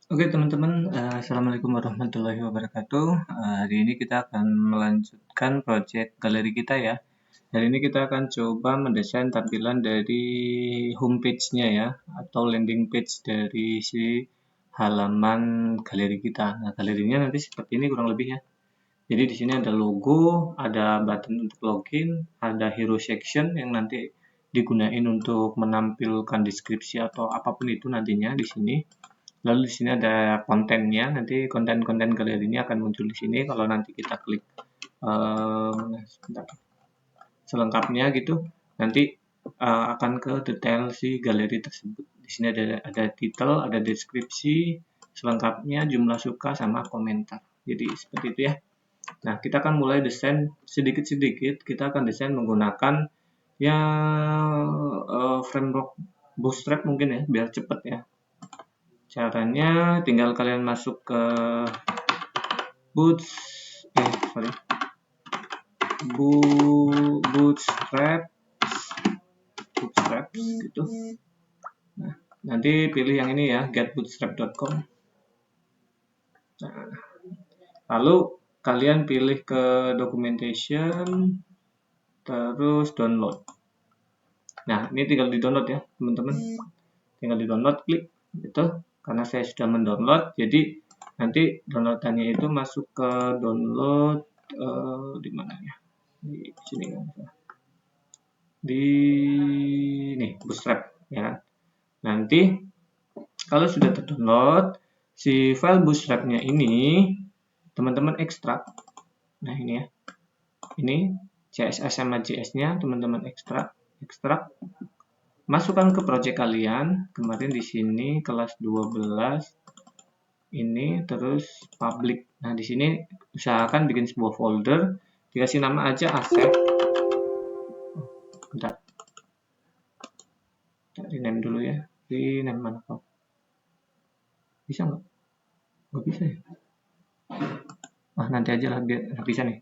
Oke teman-teman, Assalamualaikum warahmatullahi wabarakatuh. Hari ini kita akan melanjutkan project galeri kita ya. Hari ini kita akan coba mendesain tampilan dari homepage-nya ya, atau landing page dari si halaman galeri kita. Nah, galerinya nanti seperti ini kurang lebihnya. Jadi di sini ada logo, ada button untuk login, ada hero section yang nanti digunain untuk menampilkan deskripsi atau apapun itu nantinya di sini. Lalu di sini ada kontennya, nanti konten-konten galeri ini akan muncul di sini. Kalau nanti kita klik selengkapnya gitu, nanti akan ke detail si galeri tersebut. Di sini ada title, ada deskripsi, selengkapnya, jumlah suka, sama komentar. Jadi seperti itu ya. Nah, kita akan mulai desain sedikit-sedikit. Kita akan desain menggunakan ya framework Bootstrap mungkin ya, biar cepet ya. Caranya tinggal kalian masuk ke Bootstrap gitu. Nah, nanti pilih yang ini ya, getbootstrap.com. Nah, lalu kalian pilih ke documentation, terus download. Nah, ini tinggal di download ya, teman-teman. Tinggal di download, klik gitu. Karena saya sudah mendownload, jadi nanti downloadannya itu masuk ke download di mana ya? Di sini kan. Di nih Bootstrap ya. Nanti kalau sudah terdownload si file Bootstrap-nya ini teman-teman ekstrak. Nah, ini ya. Ini CSS sama JS-nya teman-teman ekstrak. Masukkan ke project kalian. Kemarin di sini kelas 12 ini terus public. Nah, di sini usahakan bikin sebuah folder, dikasih nama aja asset. Bentar. Rename dulu ya. Rename mana kok? Bisa nggak? Nggak bisa ya? Nanti aja lah, biar bisa nih.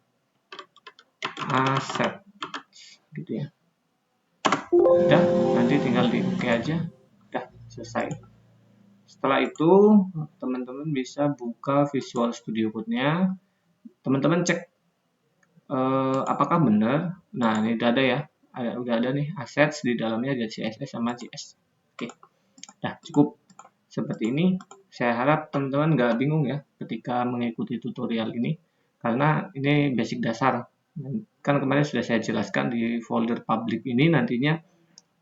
Asset. Gitu ya. Udah, nanti tinggal di OK aja. Udah, selesai. Setelah itu, teman-teman bisa buka Visual Studio Code-nya. Teman-teman cek apakah benar. Nah, ini udah ada ya. Udah ada nih assets, di dalamnya ada CSS sama JS. Oke. Nah, cukup seperti ini. Saya harap teman-teman nggak bingung ya ketika mengikuti tutorial ini, karena ini basic dasar. Kan kemarin sudah saya jelaskan di folder public ini nantinya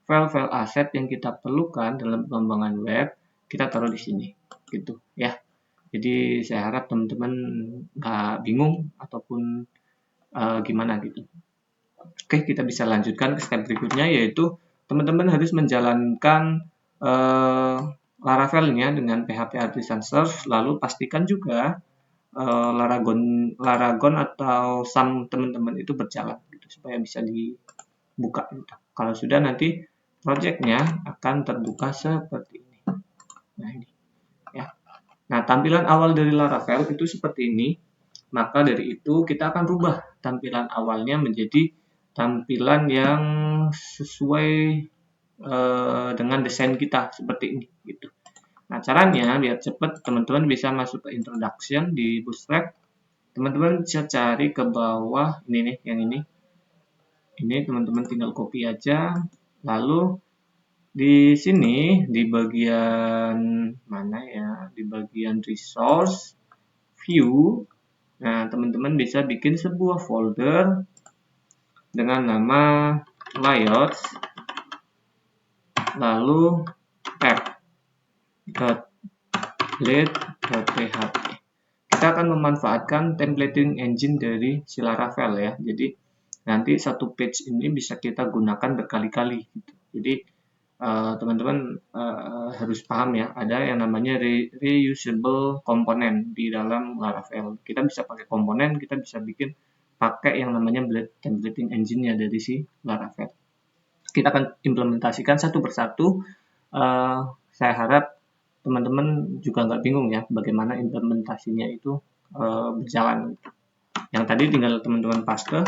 file-file aset yang kita perlukan dalam pengembangan web kita taruh di sini, gitu ya. Jadi saya harap teman-teman nggak bingung ataupun gimana gitu. Oke, kita bisa lanjutkan ke step berikutnya, yaitu teman-teman harus menjalankan Laravel-nya dengan PHP Artisan Serve, lalu pastikan juga Laragon atau SAM teman-teman itu berjalan gitu, supaya bisa dibuka gitu. Kalau sudah, nanti project-nya akan terbuka seperti ini. Nah, ini ya. Nah, tampilan awal dari Laravel itu seperti ini. Maka dari itu kita akan rubah tampilan awalnya menjadi tampilan yang sesuai dengan desain kita seperti ini gitu. Nah, caranya biar cepat, teman-teman bisa masuk ke introduction di Bootstrap. Teman-teman bisa cari ke bawah ini nih, yang ini. Ini teman-teman tinggal copy aja. Lalu di sini di bagian mana ya? Di bagian resource view. Nah, teman-teman bisa bikin sebuah folder dengan nama layouts, lalu tab.template.php. Kita akan memanfaatkan templating engine dari si Laravel ya. Jadi nanti satu page ini bisa kita gunakan berkali-kali gitu. Jadi teman-teman harus paham ya, ada yang namanya reusable komponen di dalam Laravel. Kita bisa pakai komponen, kita bisa bikin pakai yang namanya templating engine-nya dari si Laravel. Kita akan implementasikan satu persatu. Saya harap teman-teman juga nggak bingung ya bagaimana implementasinya itu berjalan. Yang tadi tinggal teman-teman paste.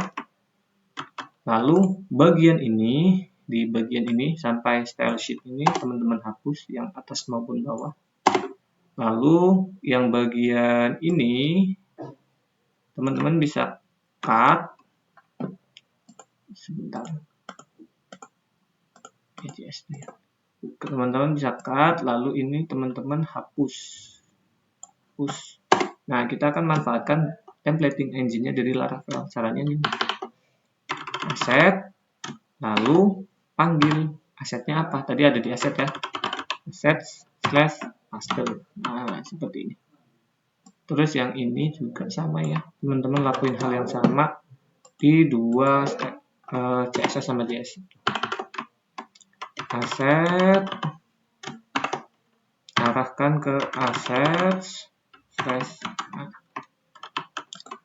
Lalu bagian ini, di bagian ini sampai style sheet ini teman-teman hapus yang atas maupun bawah. Lalu yang bagian ini teman-teman bisa cut sebentar. Teman-teman bisa cut, lalu ini teman-teman hapus. Nah, kita akan manfaatkan templating engine-nya dari Laravel. Caranya ini. Aset, lalu panggil. Asetnya apa? Tadi ada di aset ya. Aset/master. Nah, seperti ini. Terus yang ini juga sama ya. Teman-teman lakuin hal yang sama di dua CSS sama JS. Aset, arahkan ke assets.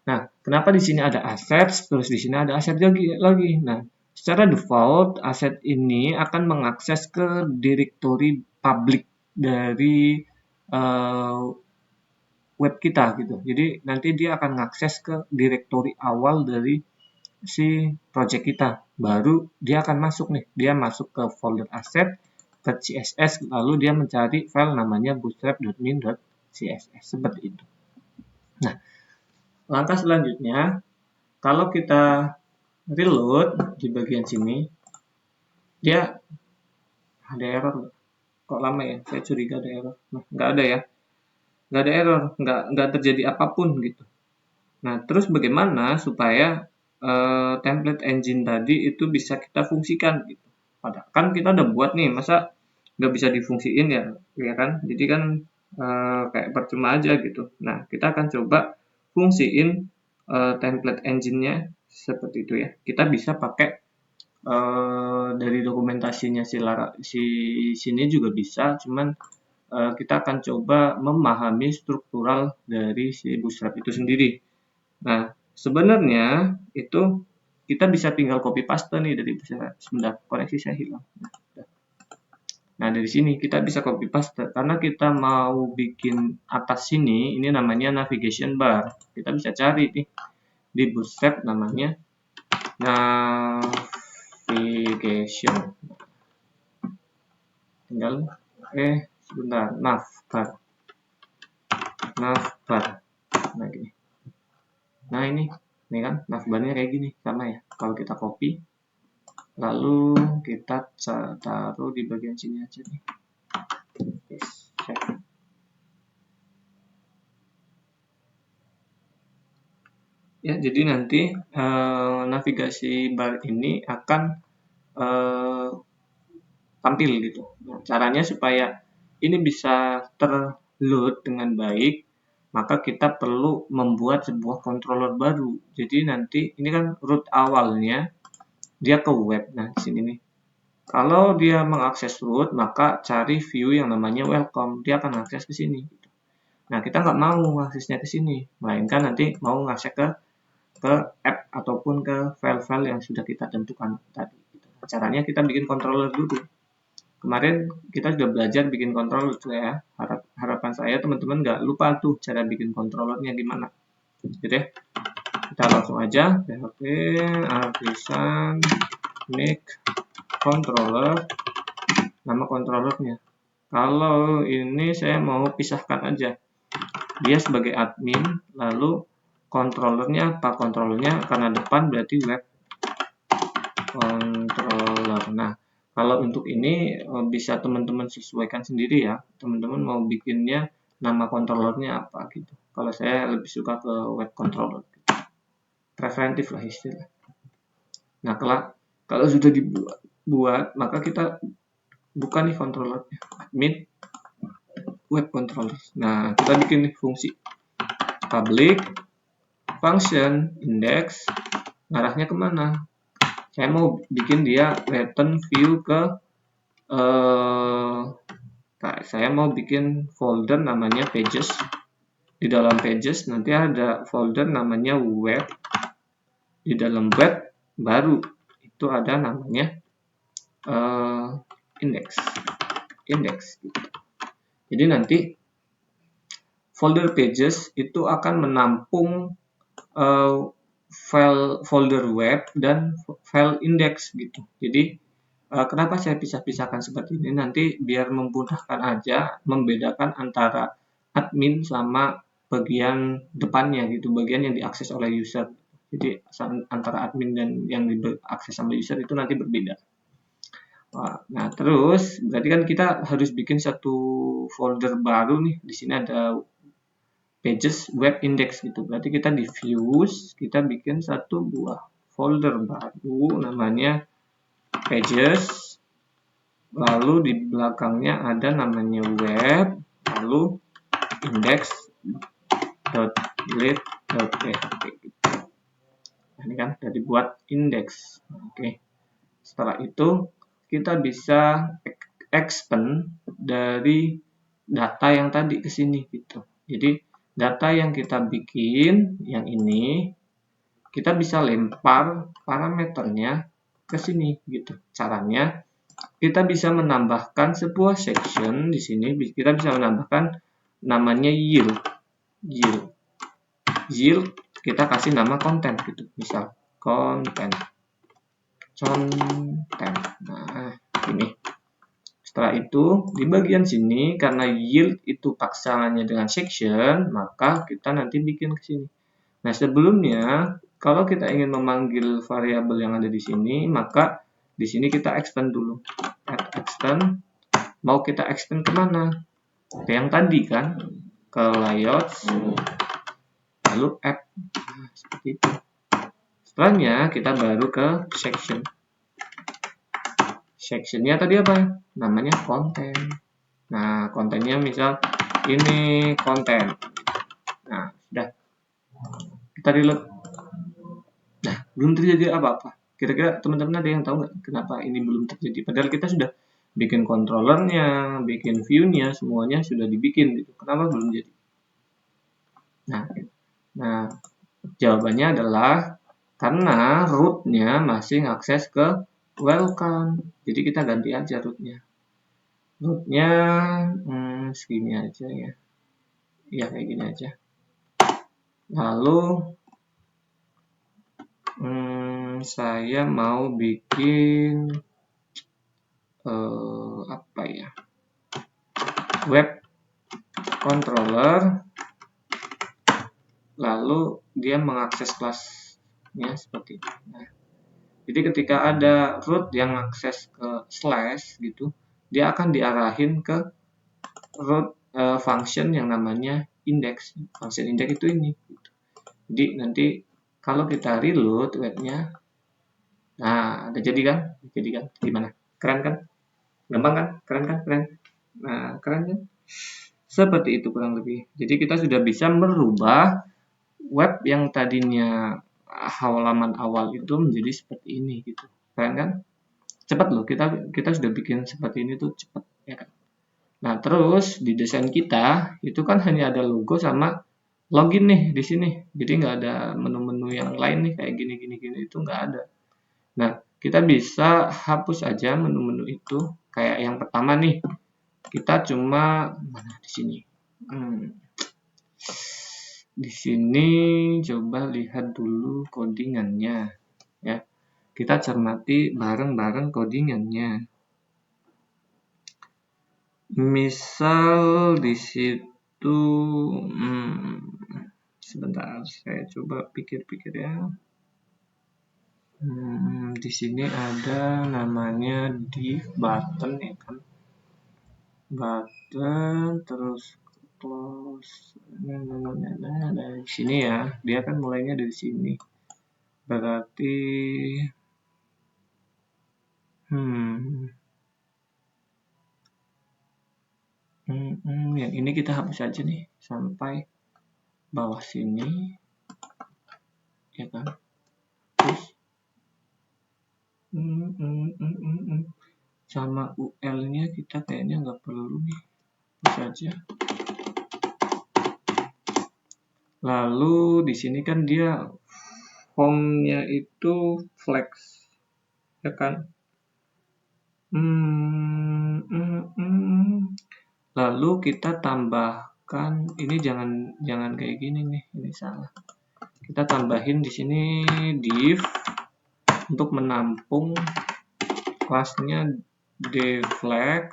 Nah, kenapa di sini ada assets, terus di sini ada aset lagi? Nah, secara default aset ini akan mengakses ke directory public dari web kita gitu. Jadi nanti dia akan mengakses ke directory awal dari si project kita. Baru dia akan masuk nih. Dia masuk ke folder asset, ke CSS, lalu dia mencari file namanya bootstrap.min.css seperti itu. Nah, langkah selanjutnya, kalau kita reload di bagian sini, dia ada error. Kok lama ya? Saya curiga ada error. Nah, nggak ada ya. Nggak ada error, nggak terjadi apapun gitu. Nah, terus bagaimana supaya template engine tadi itu bisa kita fungsikan gitu. Padahal kan kita udah buat nih, masa nggak bisa difungsiin ya kan? Jadi kan kayak percuma aja gitu. Nah, kita akan coba fungsiin template engine-nya seperti itu ya. Kita bisa pakai dari dokumentasinya si sini juga bisa, cuman kita akan coba memahami struktural dari si Bootstrap itu sendiri. Nah, sebenarnya itu kita bisa tinggal copy paste nih dari sebentar, koneksi saya hilang. Nah, dari sini kita bisa copy paste karena kita mau bikin atas sini, ini namanya navigation bar. Kita bisa cari nih di Bootstrap namanya navigation. Tinggal sebentar, navbar. Nah, gini. Nah, ini kan navbarnya kayak gini, sama ya. Kalau kita copy, lalu kita taruh di bagian sini aja nih. Yes, ya, jadi nanti navigasi bar ini akan tampil gitu. Nah, caranya supaya ini bisa terload dengan baik, maka kita perlu membuat sebuah controller baru. Jadi nanti ini kan root awalnya dia ke web. Nah, di sini nih. Kalau dia mengakses root, maka cari view yang namanya welcome. Dia akan akses ke sini. Nah, kita nggak mau aksesnya ke sini, melainkan nanti mau ngakses ke app ataupun ke file-file yang sudah kita tentukan tadi. Caranya kita bikin controller dulu. Kemarin kita sudah belajar bikin controller ya. Harapan saya teman-teman nggak lupa tuh cara bikin controllernya gimana. Gitu ya. Kita langsung aja php artisan make controller, nama controllernya. Kalau ini saya mau pisahkan aja. Dia sebagai admin, lalu controllernya apa? Controllernya karena depan berarti web controller. Nah, kalau untuk ini bisa teman-teman sesuaikan sendiri ya. Teman-teman mau bikinnya nama controllernya apa gitu. Kalau saya lebih suka ke web controller. Preferentif lah istilah. Nah, kalau sudah dibuat, maka kita buka nih controllernya. Admin web controller. Nah, kita bikin nih fungsi public function index. Ngarahnya kemana? Saya mau bikin dia return view ke saya mau bikin folder namanya pages. Di dalam pages nanti ada folder namanya web. Di dalam web baru itu ada namanya index. Jadi nanti folder pages itu akan menampung file folder web dan file index gitu. Jadi kenapa saya pisah-pisahkan seperti ini? Nanti biar memudahkan aja membedakan antara admin sama bagian depannya gitu, bagian yang diakses oleh user. Jadi antara admin dan yang diakses sama user itu nanti berbeda. Nah, terus berarti kan kita harus bikin satu folder baru nih. Di sini ada pages web index gitu. Berarti kita di views, kita bikin satu buah folder baru namanya pages. Lalu di belakangnya ada namanya web, lalu index.delete.php gitu. Nah, ini kan udah dibuat index. Oke. Setelah itu kita bisa expand dari data yang tadi ke sini gitu. Jadi data yang kita bikin yang ini kita bisa lempar parameternya ke sini gitu. Caranya kita bisa menambahkan sebuah section di sini, kita bisa menambahkan namanya yield. Yield kita kasih nama konten gitu. Misal konten. Nah, ini. Setelah itu, di bagian sini, karena yield itu paksaannya dengan section, maka kita nanti bikin ke sini. Nah, sebelumnya, kalau kita ingin memanggil variabel yang ada di sini, maka di sini kita extend dulu. Add extend. Mau kita extend kemana? Ke yang tadi kan? Ke layouts. Lalu add. Nah, seperti itu. Setelahnya kita baru ke section. Sectionnya tadi apa? Namanya konten. Nah, kontennya misal ini konten. Nah, sudah. Kita reload. Nah, belum terjadi apa-apa. Kira-kira teman-teman ada yang tahu nggak kenapa ini belum terjadi? Padahal kita sudah bikin controllernya, bikin view-nya, semuanya sudah dibikin. Gitu. Kenapa belum jadi? Nah, jawabannya adalah karena root-nya masih ngakses ke welcome. Jadi kita ganti aja root-nya. Root-nya segini aja ya. Ya, kayak gini aja. Lalu saya mau bikin apa ya? Web controller. Lalu dia mengakses kelasnya seperti ini. Nah, jadi ketika ada root yang akses ke slash gitu, dia akan diarahin ke root function yang namanya index. Function index itu ini. Gitu. Jadi nanti kalau kita reload webnya, nah ada jadi kan? Gimana? Keren kan? Gampang kan? Keren kan? Keren. Nah, keren kan? Seperti itu kurang lebih. Jadi kita sudah bisa merubah web yang tadinya halaman awal itu menjadi seperti ini gitu. Keren kan? Cepat loh, kita sudah bikin seperti ini tuh cepat ya kan. Nah, terus di desain kita itu kan hanya ada logo sama login nih di sini. Jadi nggak ada menu-menu yang lain nih kayak gini itu nggak ada. Nah, kita bisa hapus aja menu-menu itu. Kayak yang pertama nih, kita cuma mana di sini. Di sini coba lihat dulu codingannya ya. Kita cermati bareng-bareng codingannya. Misal di situ sebentar saya coba pikir-pikir ya. Di sini ada namanya div button ya kan. Button terus close. Nah, dari sini ya. Dia kan mulainya dari sini. Berarti yang ini kita hapus aja nih sampai bawah sini ya kan. Terus sama UL-nya kita kayaknya nggak perlu nih, hapus aja. Lalu di sini kan dia home-nya itu flex ya kan. Lalu kita tambahkan ini jangan kayak gini nih, ini salah. Kita tambahin di sini div untuk menampung kelasnya deflex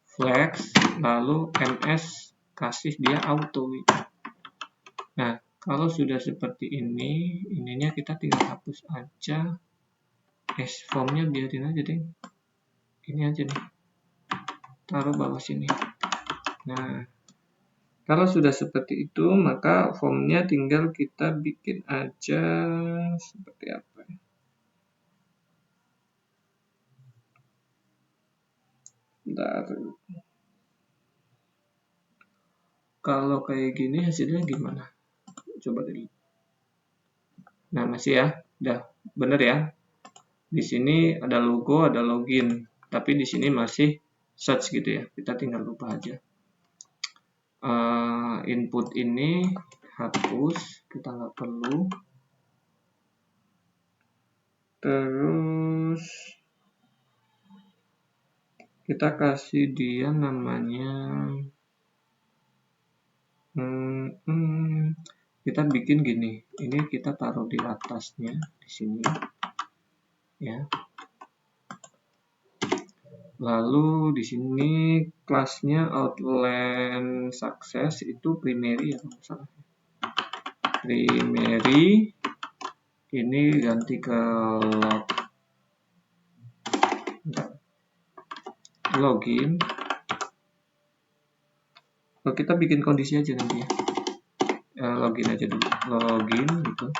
flex lalu ms kasih dia auto gitu. Nah, kalau sudah seperti ini, ininya kita tinggal hapus aja. Formnya biarin aja deh. Ini aja nih. Taruh bawah sini. Nah, kalau sudah seperti itu, maka formnya tinggal kita bikin aja seperti apa. Bentar. Kalau kayak gini hasilnya gimana? Coba dulu. Nah, masih ya. Udah bener ya. Di sini ada logo, ada login. Tapi di sini masih search gitu ya. Kita tinggal lupa aja. Input ini hapus, kita nggak perlu. Terus kita kasih dia namanya kita bikin gini. Ini kita taruh di atasnya di sini ya. Lalu di sini kelasnya outline success itu primary ya, kalau salah. Primary ini ganti ke login. Kalau kita bikin kondisi aja nanti ya. Login aja dulu. Login gitu.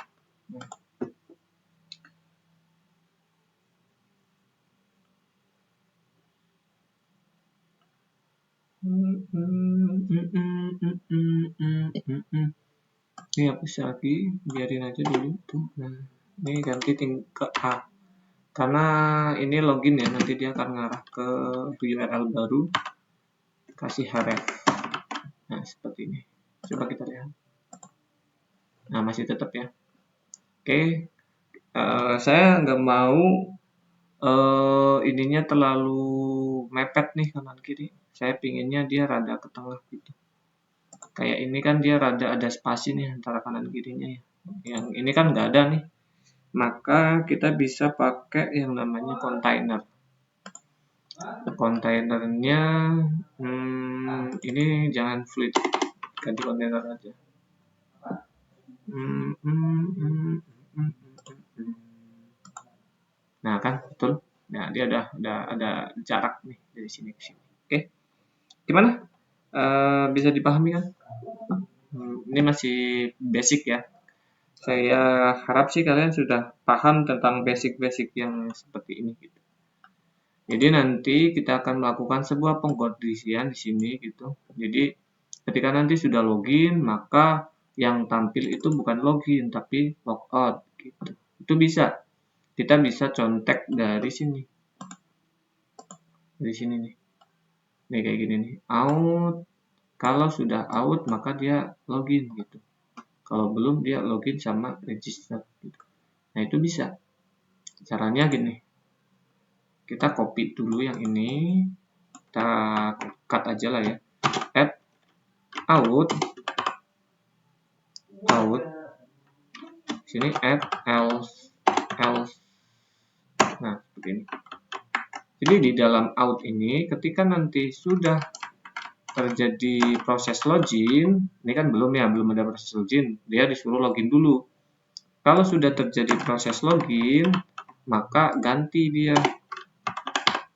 Ini hapus lagi, biarin aja dulu tuh. Nah, ini ganti ke A. Karena ini login ya, nanti dia akan ngarah ke URL baru. Kasih href. Nah, seperti ini. Coba kita lihat. Nah, masih tetap ya. Oke. Saya nggak mau ininya terlalu mepet nih kanan kiri. Saya pinginnya dia rada ke tengah gitu. Kayak ini kan dia rada ada spasi nih antara kanan kirinya ya. Yang ini kan nggak ada nih. Maka kita bisa pakai yang namanya container. Kontainernya ini jangan fluid, ganti kontainer aja. Nah kan betul. Nah dia ada jarak nih dari sini ke sini. Oke, gimana? Bisa dipahami kan? Ini masih basic ya. Saya harap sih kalian sudah paham tentang basic-basic yang seperti ini gitu. Jadi nanti kita akan melakukan sebuah pengkondisian di sini gitu. Jadi ketika nanti sudah login, maka yang tampil itu bukan login tapi logout gitu. Itu bisa. Kita bisa contek dari sini. Dari sini nih. Nih kayak gini nih. Out. Kalau sudah out maka dia login gitu. Kalau belum dia login sama register gitu. Nah, itu bisa. Caranya gini. Kita copy dulu yang ini. Kita cut aja lah ya. Add out. Sini add else. Nah, seperti ini. Jadi di dalam out ini ketika nanti sudah terjadi proses login, ini kan belum ada proses login, dia disuruh login dulu. Kalau sudah terjadi proses login, maka ganti dia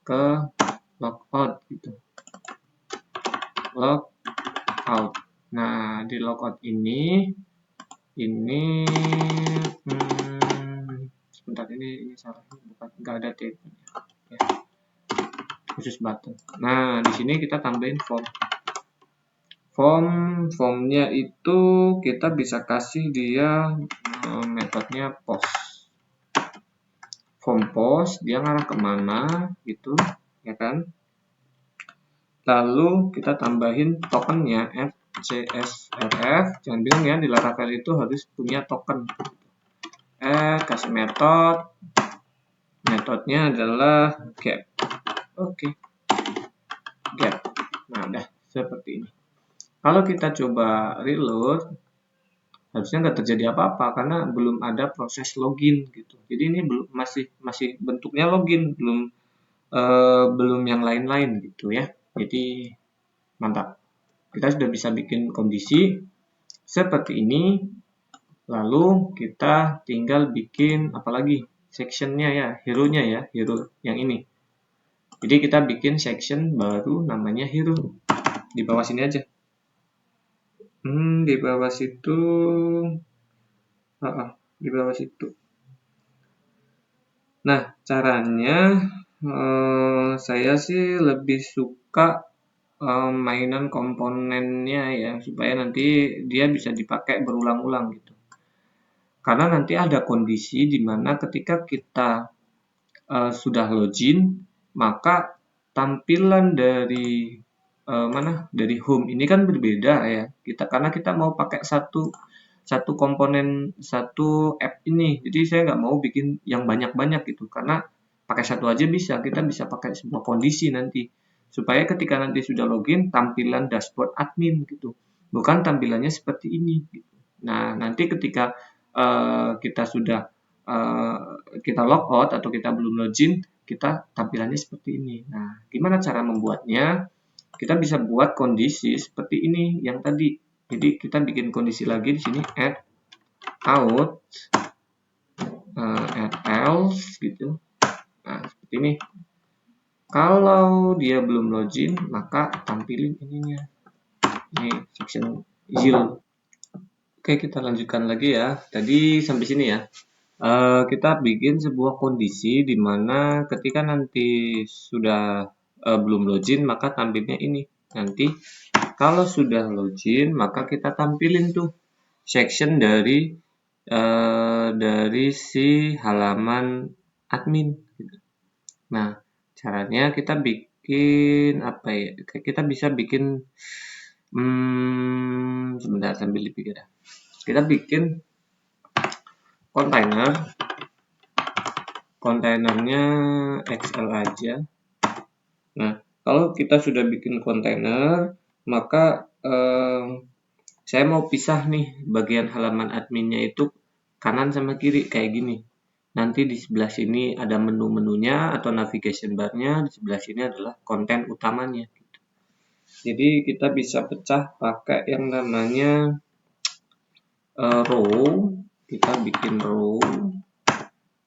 ke logout gitu. Logout. Nah, di logout ini sebentar, ini salah, bukan, nggak ada tab ya. Khusus button. Nah, di sini kita tambahin formnya itu kita bisa kasih dia metodenya post. Form post dia ngarah kemana gitu ya kan. Lalu kita tambahin tokennya FCSRF. Jangan bilang ya di Laravel itu harus punya token. Kasih metodenya adalah get. Oke. Get. Nah, udah seperti ini. Kalau kita coba reload, harusnya nggak terjadi apa-apa karena belum ada proses login gitu. Jadi ini belum masih bentuknya login, belum yang lain-lain gitu ya. Jadi Mantap. Kita sudah bisa bikin kondisi seperti ini. Lalu kita tinggal bikin apalagi sectionnya ya, hero-nya ya, hero yang ini. Jadi kita bikin section baru namanya hero. Di bawah sini aja. Di bawah situ. Di bawah situ. Nah, caranya saya sih lebih suka mainan komponennya ya, supaya nanti dia bisa dipakai berulang-ulang gitu. Karena nanti ada kondisi di mana ketika kita sudah login, maka tampilan dari dari home ini kan berbeda ya. Karena kita mau pakai satu komponen satu app ini. Jadi saya nggak mau bikin yang banyak-banyak gitu. Karena pakai satu aja bisa. Kita bisa pakai sebuah kondisi nanti. Supaya ketika nanti sudah login, tampilan dashboard admin gitu. Bukan tampilannya seperti ini. Gitu. Nah, nanti ketika kita sudah kita logout atau kita belum login, kita tampilannya seperti ini. Nah, gimana cara membuatnya? Kita bisa buat kondisi seperti ini yang tadi. Jadi kita bikin kondisi lagi di sini add out add else gitu. Nah, seperti ini. Kalau dia belum login, maka tampilin ininya. Ini section yield. Oke, kita lanjutkan lagi ya. Tadi sampai sini ya. Kita bikin sebuah kondisi di mana ketika nanti sudah belum login, maka tampilnya ini. Nanti kalau sudah login, maka kita tampilin tuh section dari si halaman admin. Nah, caranya kita bikin apa ya? Kita bisa bikin sebentar sambil dipikir ya. Kita bikin kontainernya Excel aja. Nah, kalau kita sudah bikin kontainer, maka saya mau pisah nih bagian halaman adminnya itu kanan sama kiri kayak gini. Nanti di sebelah sini ada menu-menunya atau navigation bar-nya, di sebelah sini adalah konten utamanya. Jadi kita bisa pecah pakai yang namanya row. Kita bikin row,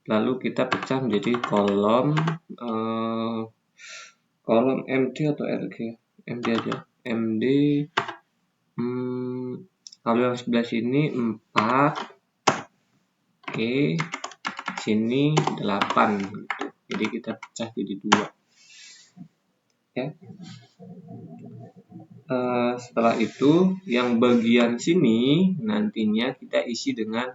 lalu kita pecah menjadi kolom MD atau RG. MD aja. MD. Kalau yang sebelah sini 4. Oke. Sini 8 gitu. Jadi kita pecah jadi 2. Ya. Setelah itu yang bagian sini nantinya kita isi dengan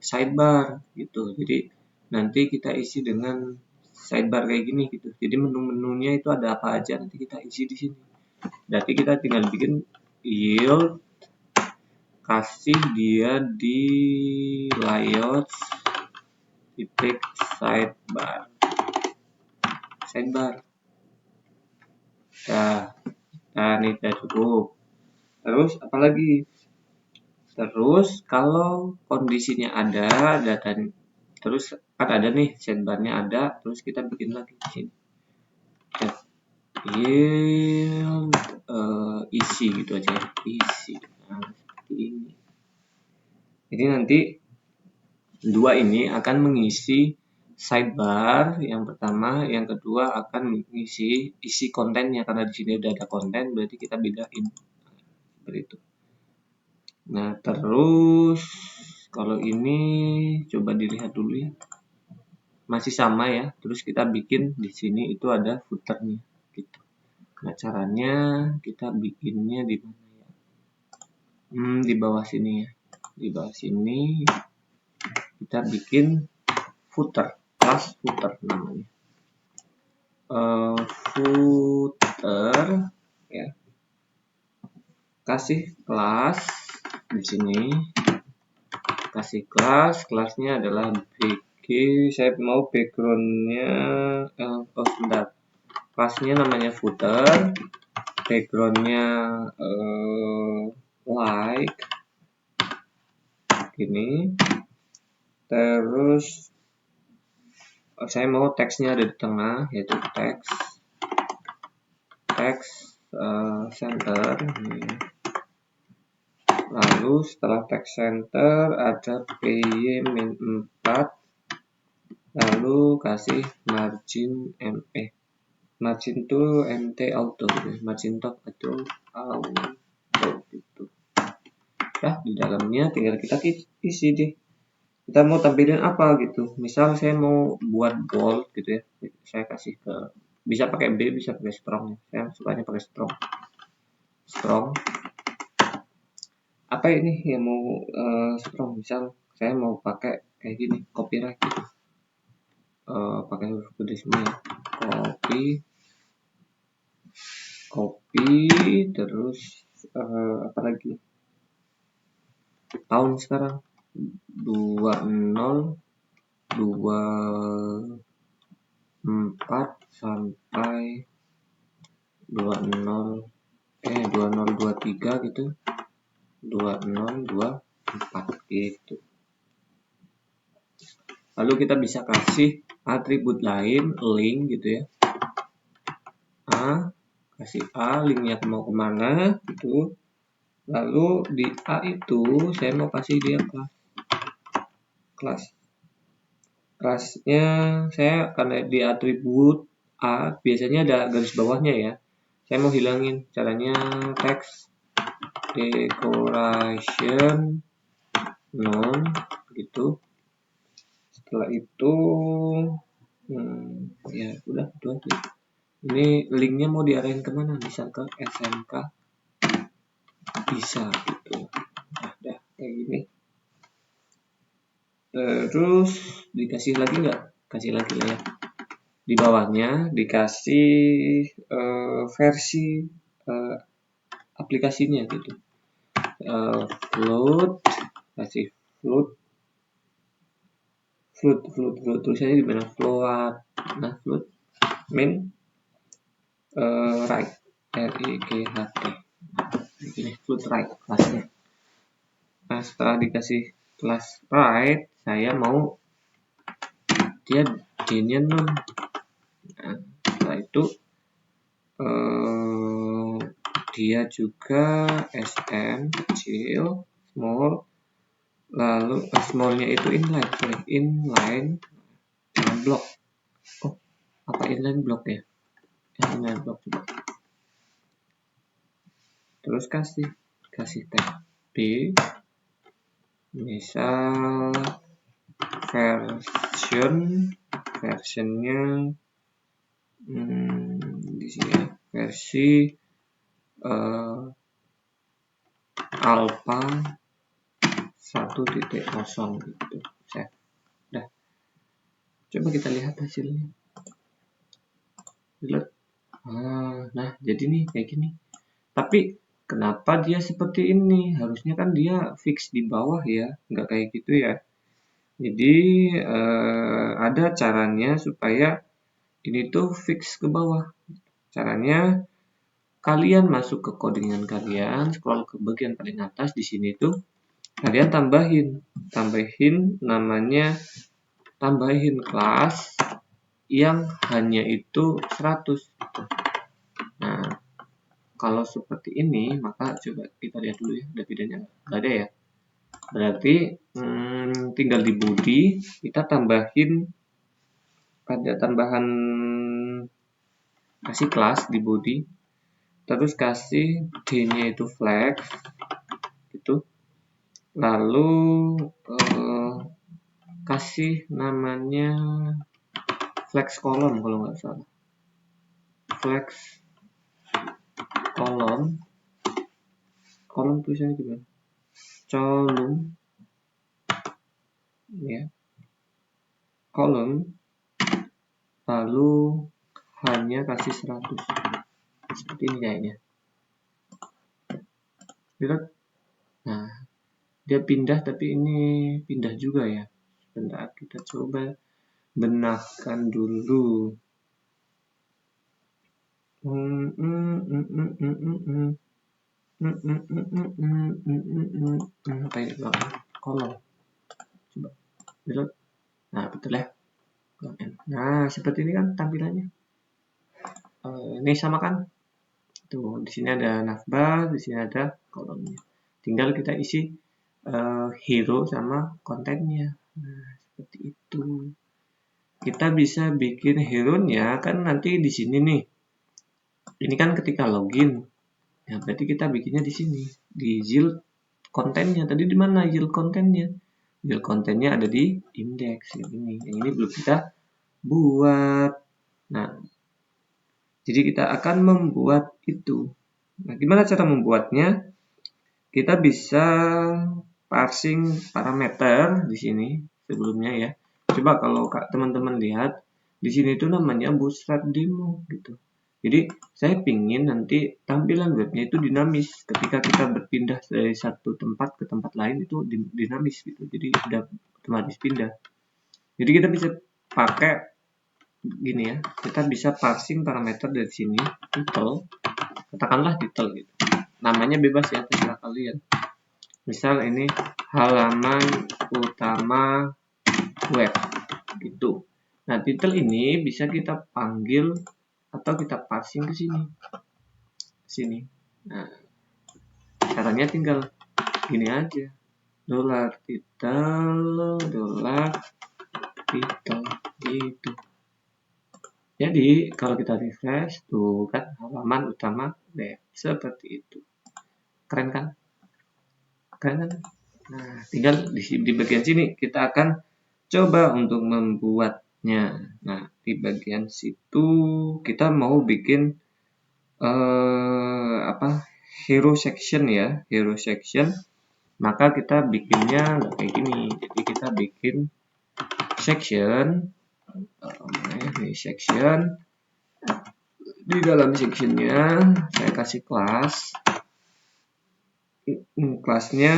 sidebar gitu. Jadi nanti kita isi dengan sidebar kayak gini gitu. Jadi menu-menunya itu ada apa aja nanti kita isi di sini. Berarti kita tinggal bikin yield, kasih dia di layout titik sidebar. Nah, ini sudah cukup. Terus apalagi? Terus kalau kondisinya ada data, terus kan ada nih sidebarnya ada, terus kita bikin lagi di sini. Yield isi gitu aja, isi. Nah, seperti ini. Jadi nanti dua ini akan mengisi sidebar yang pertama, yang kedua akan mengisi isi kontennya karena di sini udah ada konten, berarti kita bedain seperti itu. Nah, terus kalau ini coba dilihat dulu ya. Masih sama ya. Terus kita bikin di sini itu ada footernya gitu. Nah, caranya kita bikinnya di mana ya? Di bawah sini ya. Di bawah sini kita bikin footer, kelas footer namanya. Footer ya. Kasih kelas di sini. Kasih kelasnya adalah BG. Saya mau backgroundnya sebentar. Kelasnya namanya footer, backgroundnya like gini. Terus saya mau teksnya ada di tengah, yaitu teks center. Lalu setelah text center ada PY-4, lalu kasih margin margin itu MT auto, margin top itu auto gitu. Nah, di dalamnya tinggal kita isi deh. Kita mau tampilin apa gitu. Misal saya mau buat bold gitu ya. Saya kasih ke, bisa pakai B, bisa pakai strong. Saya sukanya pakai strong. Apa ini yang mau strong? Misal saya mau pakai kayak gini, copyright gitu. Pakai huruf gede semua ya. Copy terus apa lagi? Tahun sekarang 2024 sampai 2023 gitu, 2024 gitu. Lalu kita bisa kasih atribut lain, link gitu ya. Kasih A, linknya mau kemana gitu. Lalu di A itu saya mau kasih dia kelas. Kelasnya saya karena di atribut A biasanya ada garis bawahnya ya. Saya mau hilangin, caranya text decoration none gitu. Setelah itu ya udah itu aja. Ini linknya mau diarahin kemana? Bisa ke SMK, bisa gitu. Nah, udah kayak gini. Terus dikasih lagi nggak? Kasih lagi lah ya. Di bawahnya dikasih versi aplikasinya gitu. Float, kasih float tulisannya di mana? Float. Nah, float main right, RIGHT. Ini float right kelasnya. Nah, setelah dikasih kelas right, saya mau dia D-nya non. Nah, setelah itu dia juga SM kecil, small, lalu smallnya itu inline dengan block. Oh, apa inline block ya? Inline block juga. Terus kasih tag B, misal versionnya di sini ya, versi alpha 1.0 gitu. Udah. Coba kita lihat hasilnya. Nah, jadi nih kayak gini. Tapi kenapa dia seperti ini? Harusnya kan dia fix di bawah ya, nggak kayak gitu ya. Jadi ada caranya supaya ini tuh fix ke bawah. Caranya kalian masuk ke codingan kalian, scroll ke bagian paling atas di sini tuh kalian tambahin kelas yang hanya itu 100. Nah, kalau seperti ini maka coba kita lihat dulu ya, ada bedanya nggak ada ya. Berarti tinggal di body kita tambahin, ada tambahan kasih kelas di body, terus kasih D-nya itu flex gitu, lalu kasih namanya flex column kalau nggak salah, flex column tulisannya juga column ya, column, lalu hanya kasih 100 seperti ini kayaknya. Nah, dia pindah tapi ini pindah juga ya. Sebentar kita coba benarkan dulu. Apa ini kolom? Coba lihat. Nah, betul ya. Nah, seperti ini kan tampilannya. Ini sama kan? Tuh, di sini ada navbar, di sini ada kolomnya. Tinggal kita isi hero sama kontennya. Nah, seperti itu. Kita bisa bikin hero-nya kan nanti di sini nih. Ini kan ketika login. Ya, berarti kita bikinnya di sini, di yield kontennya. Tadi di mana yield kontennya? Yield kontennya ada di index yang ini. Yang ini belum kita buat. Nah, jadi kita akan membuat itu. Nah, gimana cara membuatnya? Kita bisa parsing parameter di sini sebelumnya ya. Coba kalau teman-teman lihat di sini itu namanya Bootstrap demo gitu. Jadi saya pingin nanti tampilan webnya itu dinamis ketika kita berpindah dari satu tempat ke tempat lain itu dinamis gitu. Jadi sudah otomatis pindah. Jadi kita bisa pakai gini ya. Kita bisa parsing parameter dari sini title, katakanlah title gitu. Namanya bebas ya, terserah kalian. Misal ini halaman utama web gitu. Nah, title ini bisa kita panggil atau kita parsing ke sini. Sini. Nah, caranya tinggal gini aja. $title gitu. Jadi, kalau kita refresh tuh kan halaman utama web seperti itu. Keren kan? Keren kan? Nah, tinggal di bagian sini kita akan coba untuk membuatnya. Nah, di bagian situ kita mau bikin hero section ya, hero section. Maka kita bikinnya kayak gini. Jadi kita bikin section, section. Di dalam sectionnya saya kasih kelas. Kelasnya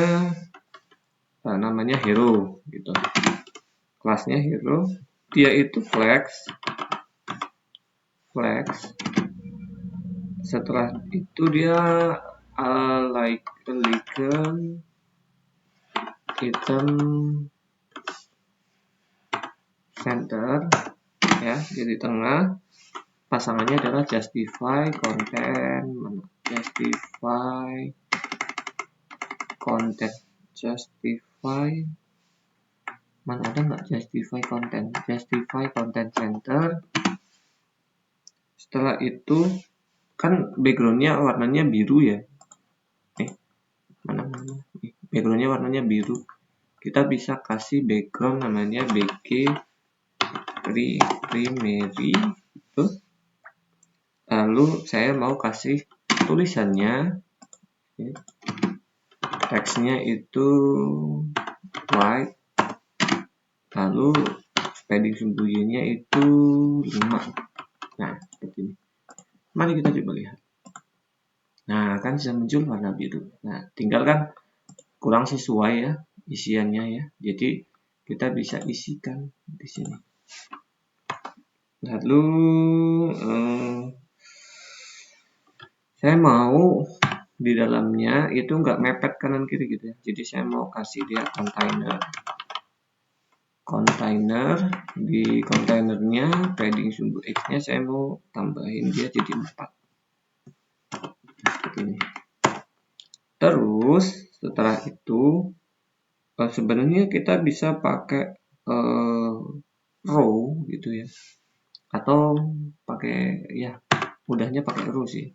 namanya hero gitu. Kelasnya hero, dia itu flex. Setelah itu dia like item center ya, jadi tengah. Pasangannya adalah justify content, mana ada nggak justify content center. Setelah itu kan backgroundnya warnanya biru ya, backgroundnya warnanya biru. Kita bisa kasih background namanya BG primary itu. Lalu saya mau kasih tulisannya, teksnya itu white, lalu padding sembunyinya itu 5. Nah, seperti ini. Mari kita coba lihat. Nah, kan sudah muncul warna biru. Nah, tinggal kan kurang sesuai ya isiannya ya. Jadi kita bisa isikan di sini. Lalu saya mau di dalamnya itu nggak mepet kanan kiri gitu ya. Jadi saya mau kasih dia container. Di kontainernya padding sumbu X-nya saya mau tambahin dia jadi 4. Seperti ini. Terus setelah itu sebenarnya kita bisa pakai row gitu ya. Atau pakai ya mudahnya pakai row sih.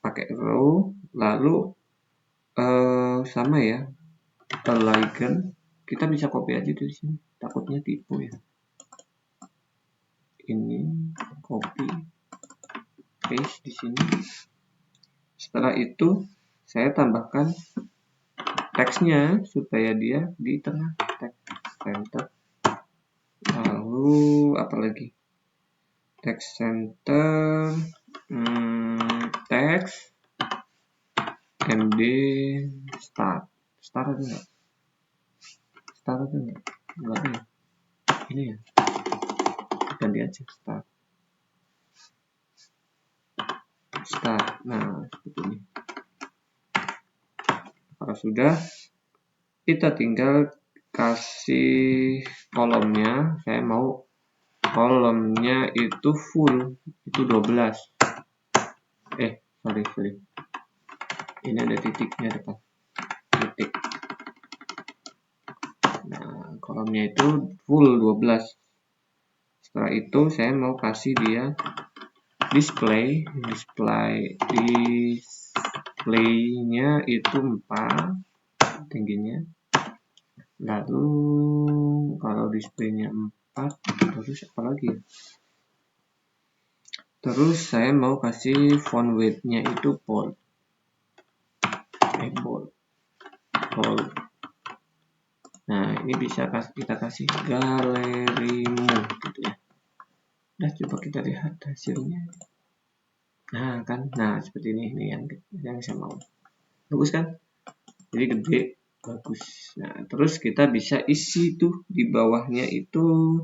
Pakai row lalu sama ya, align kita bisa copy aja di sini, takutnya tipu ya. Ini copy paste di sini. Setelah itu saya tambahkan teksnya supaya dia di tengah, text center. Lalu apa lagi? Text center, text md start ada nggak? Start ada nggak? Nggak ada. Ini ya. Ganti aja start. Nah, seperti ini. Kalau sudah, kita tinggal kasih kolomnya. Saya mau kolomnya itu full, itu 12. Sorry. Ini ada titiknya depan. Titik. Nah, kolomnya itu full 12. Setelah itu saya mau kasih dia displaynya itu 4 tingginya. Lalu kalau displaynya 4, terus apa lagi? Terus saya mau kasih font weight-nya itu bold. Bold. Nah, ini bisa kita kasih galerimu gitu ya. Nah, coba kita lihat hasilnya. Nah, kan. Nah, seperti ini yang saya mau. Bagus kan? Jadi gede, bagus. Nah, terus kita bisa isi tuh di bawahnya itu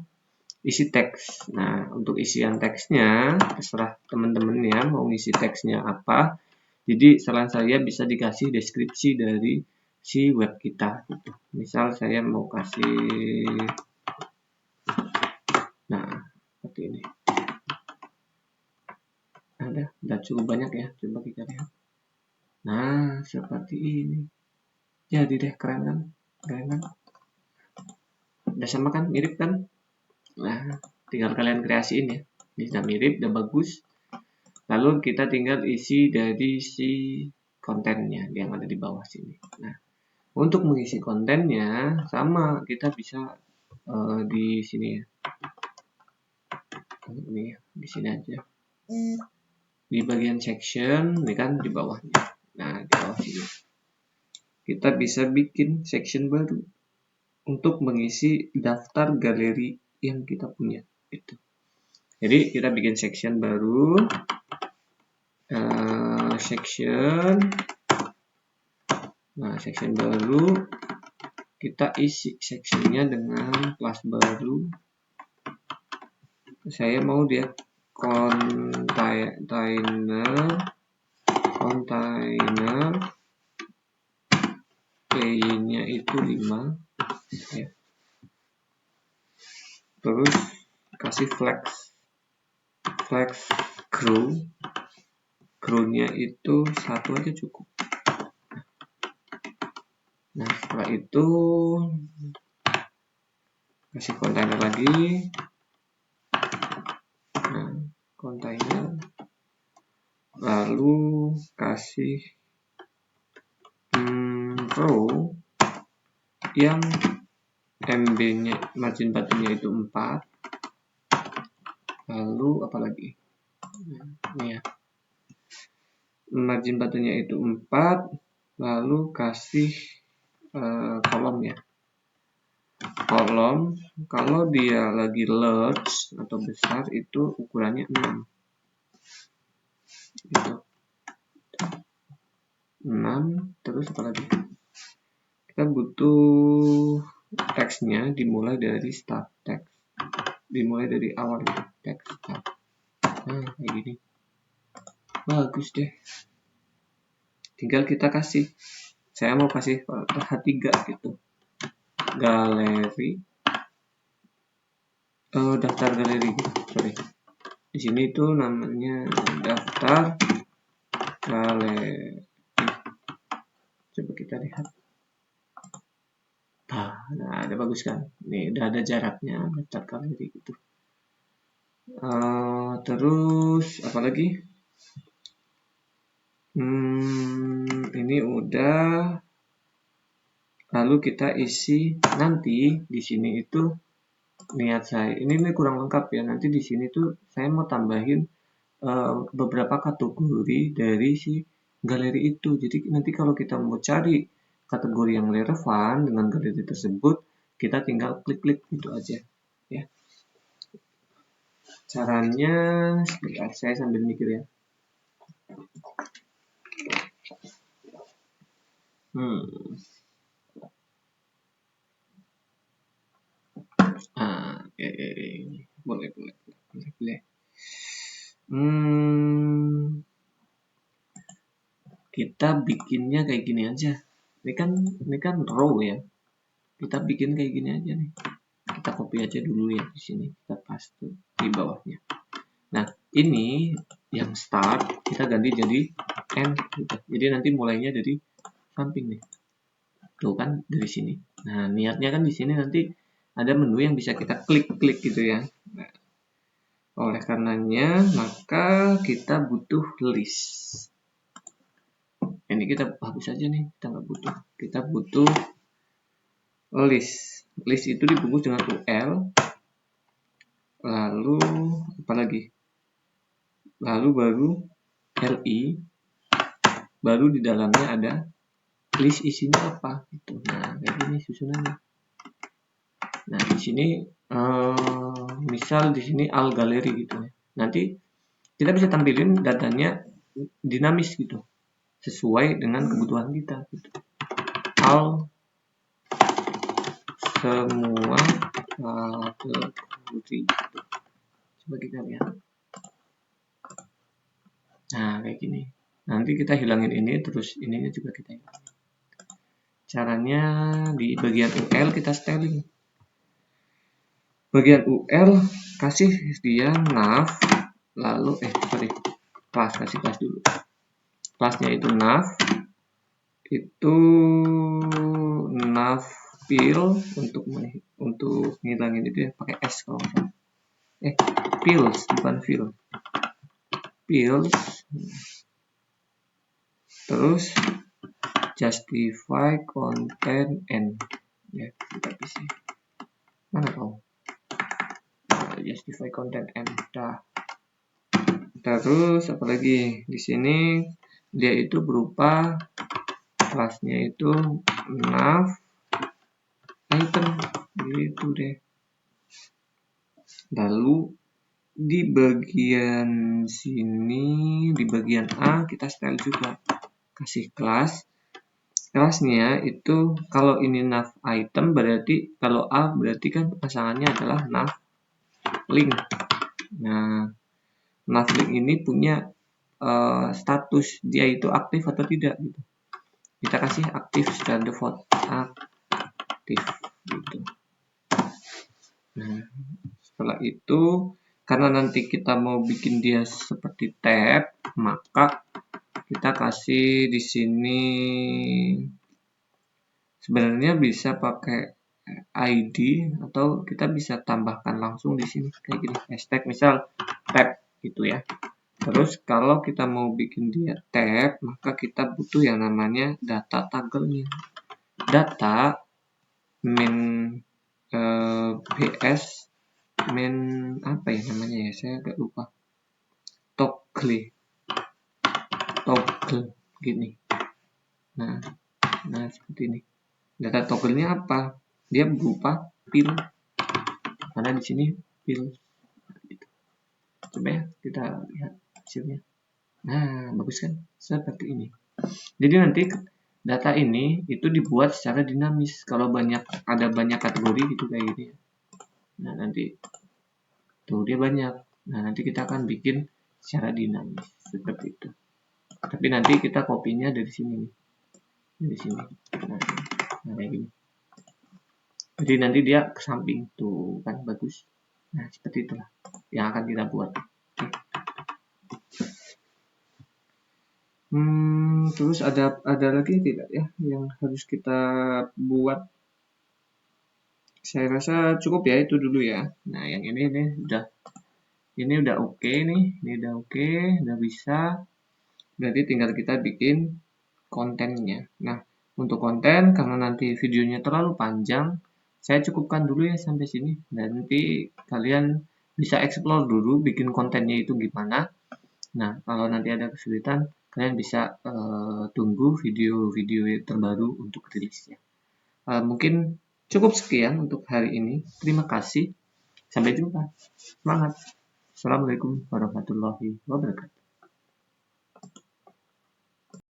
isi teks. Nah, untuk isian teksnya terserah teman-teman ya mau ngisi teksnya apa. Jadi saran saya bisa dikasih deskripsi dari si web kita gitu. Misal saya mau kasih, nah seperti ini. Udah cukup banyak ya, coba kita lihat. Nah, seperti ini. Jadi deh, keren kan? Udah sama kan? Mirip kan? Nah, tinggal kalian kreasiin ya. Ini sudah mirip, udah bagus. Lalu kita tinggal isi dari si kontennya yang ada di bawah sini. Nah, untuk mengisi kontennya sama, kita bisa di sini ya. Ini ya, di sini aja. Di bagian section, ini kan di bawahnya. Nah, di bawah sini. Kita bisa bikin section baru untuk mengisi daftar galeri yang kita punya. Itu. Jadi kita bikin section baru. Section. Nah, section baru. Kita isi sectionnya dengan kelas baru. Saya mau dia container play-nya itu 5 ya. Terus kasih flex grow-nya itu 1 aja cukup. Nah, setelah itu kasih kontainer lagi. Nah, kontainer. Lalu kasih row yang MB-nya margin buttonnya itu 4. Lalu apa lagi? Nah, ini ya. Margin buttonnya itu 4. Lalu kasih kolom ya. Kolom kalau dia lagi large atau besar itu ukurannya 6. Gitu. 6. Terus apa lagi? Kita butuh teksnya dimulai dari start text. Dimulai dari awal teks. Nah, kayak gini. Bagus deh. Tinggal kita kasih. Saya mau kasih H3 gitu. Galeri. Daftar galeri gitu. Sorry. Di sini itu namanya daftar galeri. Coba kita lihat. Nah, ada bagus kan? Ini udah ada jaraknya daftar galeri gitu. Terus apa lagi? Ini udah. Lalu kita isi nanti di sini itu niat saya. Ini kurang lengkap ya. Nanti di sini tuh saya mau tambahin beberapa kategori dari si galeri itu. Jadi nanti kalau kita mau cari kategori yang relevan dengan galeri tersebut, kita tinggal klik-klik gitu aja ya. Caranya sebentar, saya sambil mikir ya. Boleh. Kita bikinnya kayak gini aja. Ini kan row ya. Kita bikin kayak gini aja nih. Kita copy aja dulu ya di sini, kita paste di bawahnya. Nah, ini yang start kita ganti jadi end gitu. Jadi nanti mulainya dari samping nih. Tuh kan dari sini. Nah, niatnya kan di sini nanti ada menu yang bisa kita klik-klik gitu ya. Nah, oleh karenanya maka kita butuh list. Ini kita hapus aja nih, kita nggak butuh. Kita butuh list. List itu dibungkus dengan UL. Lalu apa lagi? Lalu baru LI. Baru di dalamnya ada list isinya apa gitu. Nah, kayak gini susunannya. Nah, di sini misal di sini all gallery gitu ya. Nanti kita bisa tampilin datanya dinamis gitu, sesuai dengan kebutuhan kita gitu. All semua kategori gitu. Coba kita lihat. Nah, kayak gini. Nanti kita hilangin ini, terus ininya juga kita hilangin. Caranya di bagian UL kita styling. Bagian UL kasih dia nav, lalu kelas, kasih kelas dulu. Kelasnya itu nav, itu nav fill untuk ngilangin itu ya, pakai S kalau nggak salah. Fills bukan fill. Fills. Terus justify content and ya kita bisa mana tahu justify content and dah. Terus apalagi di sini dia itu berupa kelasnya itu nav item gitu deh. Lalu di bagian sini di bagian A kita style juga, kasih kelas. Kelasnya itu kalau ini nav item berarti kalau A berarti kan pasangannya adalah nav link. Nah, nav link ini punya status dia itu aktif atau tidak gitu. Kita kasih aktif secara default, aktif gitu. Nah, setelah itu karena nanti kita mau bikin dia seperti tab, maka kita kasih di sini sebenarnya bisa pakai ID atau kita bisa tambahkan langsung di sini kayak gini, hashtag misal tab gitu ya. Terus kalau kita mau bikin dia tab, maka kita butuh yang namanya data taggernya. Data min bs min apa ya namanya ya, saya agak lupa. Toggle gini. Nah seperti ini. Data toggle-nya apa? Dia berupa pil. Karena di sini pil. Gitu. Coba ya kita lihat hasilnya. Nah, bagus kan? Seperti ini. Jadi nanti data ini itu dibuat secara dinamis. Kalau ada banyak kategori gitu kayak gini. Nah, nanti tuh dia banyak. Nah, nanti kita akan bikin secara dinamis seperti itu. Tapi nanti kita kopinya dari sini. Dari sini. Nah, kayak gini. Jadi nanti dia ke samping tuh kan bagus. Nah, seperti itulah yang akan kita buat. Terus ada lagi tidak ya yang harus kita buat? Saya rasa cukup ya itu dulu ya. Nah, yang ini udah oke nih. Ini udah oke, udah bisa. Berarti tinggal kita bikin kontennya. Nah, untuk konten karena nanti videonya terlalu panjang, saya cukupkan dulu ya sampai sini. Dan nanti kalian bisa explore dulu bikin kontennya itu gimana. Nah, kalau nanti ada kesulitan, kalian bisa tunggu video-video terbaru untuk rilisnya. Mungkin cukup sekian untuk hari ini. Terima kasih. Sampai jumpa. Semangat. Assalamualaikum warahmatullahi wabarakatuh.